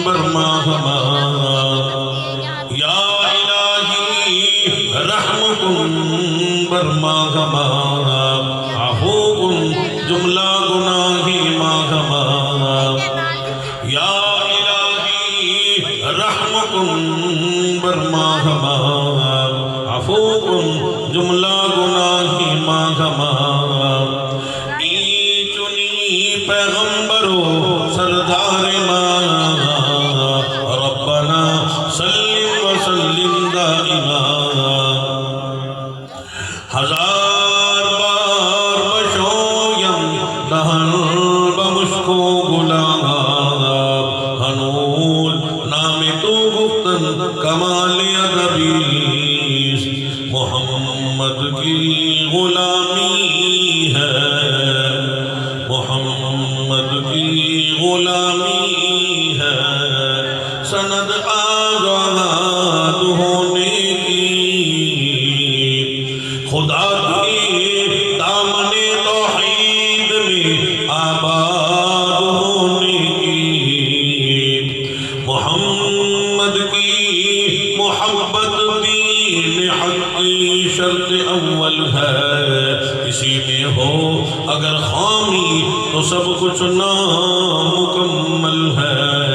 برماہ یا الہی رحم کن برماہ عفو کن جملہ گناہی ماہما یا الہی رحم کن برماہ عفو کن جملہ گناہی ماہما پیغمبرو سردار ماں ربنا سلم وسلم دائما ہزار بار بشویم دہن بمشکو گلاب ہنول نام تو گفتن کمال ادبیس محمد کی غلامی ہے محمد کی غلامی ہے سند آزاد ہونے کی خدا کی دامن توحید میں آباد ہونے کی محمد کی محبت دین حق کی شرط اول ہے اسی میں ہو اگر خامی تو سب کچھ نامکمل ہے